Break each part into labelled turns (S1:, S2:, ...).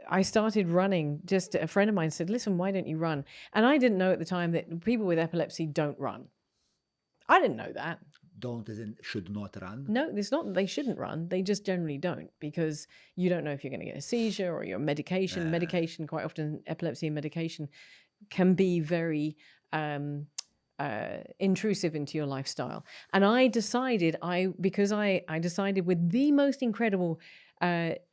S1: I started running. Just a friend of mine said, listen, why don't you run? And I didn't know at the time that people with epilepsy don't run. I didn't know that.
S2: Don't as in should not run?
S1: No, it's not that they shouldn't run. They just generally don't, because you don't know if you're going to get a seizure or your medication. Medication, quite often epilepsy medication can be very intrusive into your lifestyle. And I decided, because I decided with the most incredible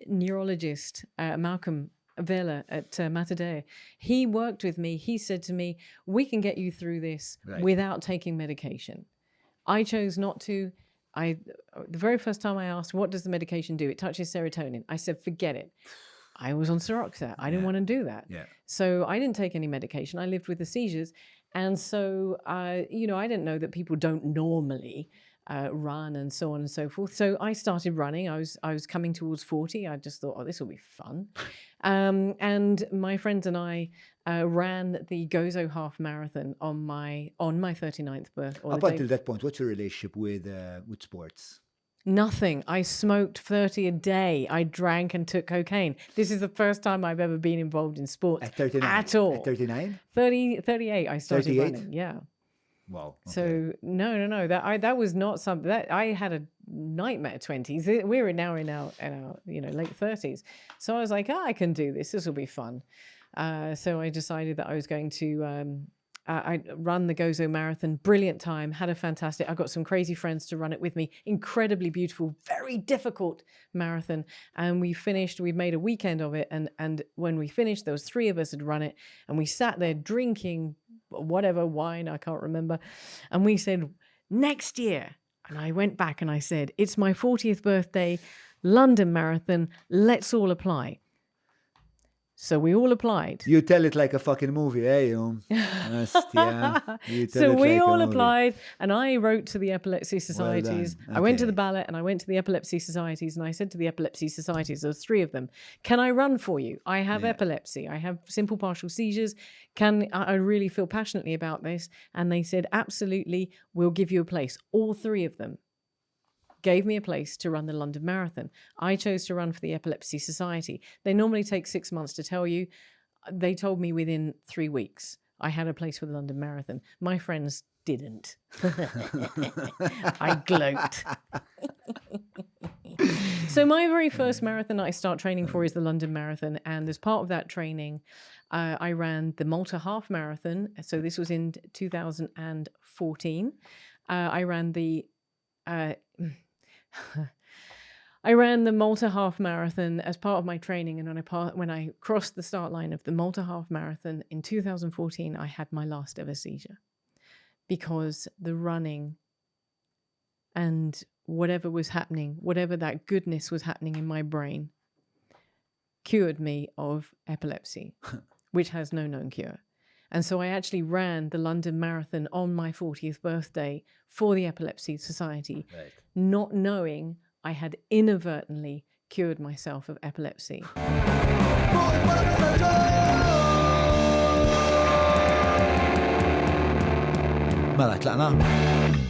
S1: neurologist, Malcolm Vela at Matadea, he worked with me. He said to me, we can get you through this without taking medication. I chose not to. The very first time I asked, what does the medication do? It touches serotonin. I said, forget it. I was on Seroxat. I didn't want to do that. So I didn't take any medication. I lived with the seizures. And so, you know, I didn't know that people don't normally run and so on and so forth. So I started running. I was coming towards 40. I just thought, oh, this will be fun. And my friends and I ran the Gozo half marathon on my 39th birthday.
S2: Up until that point, what's your relationship with sports?
S1: Nothing. I smoked 30 a day. I drank and took cocaine. This is the first time I've ever been involved in sports
S2: at 39?
S1: At all.
S2: At 39?
S1: 38 I started
S2: 38?
S1: running. Yeah.
S2: Wow. Okay.
S1: So no. That was not something that I had a nightmare 20s. We're now in our late 30s. So I was like, I can do this. This will be fun. So I decided that I was going to I run the Gozo Marathon. Brilliant time. Had a fantastic. I got some crazy friends to run it with me. Incredibly beautiful, very difficult marathon. And we finished. We made a weekend of it. And when we finished, there was 3 of us had run it, and we sat there drinking whatever wine, I can't remember. And we said, next year. And I went back and I said, it's my 40th birthday, London Marathon. Let's all apply. So we all applied.
S2: You tell it like a fucking movie, eh?
S1: So we all applied, and I wrote to the epilepsy societies.
S2: Well,
S1: I went to the ballot, and I went to the epilepsy societies, and I said to the epilepsy societies, there was 3 of them, can I run for you? I have epilepsy. I have simple partial seizures. I really feel passionately about this. And they said, absolutely, we'll give you a place. All 3 of them gave me a place to run the London Marathon. I chose to run for the Epilepsy Society. They normally take 6 months to tell you. They told me within 3 weeks I had a place for the London Marathon. My friends didn't. I gloat. So my very first marathon I start training for is the London Marathon. And as part of that training, I ran the Malta Half Marathon. So this was in 2014. I ran the Malta Half Marathon as part of my training, and when I crossed the start line of the Malta Half Marathon in 2014, I had my last ever seizure, because the running and whatever was happening, whatever that goodness was happening in my brain, cured me of epilepsy, which has no known cure. And so I actually ran the London Marathon on my 40th birthday for the Epilepsy Society, not knowing I had inadvertently cured myself of epilepsy.
S2: Mela, tlaqna?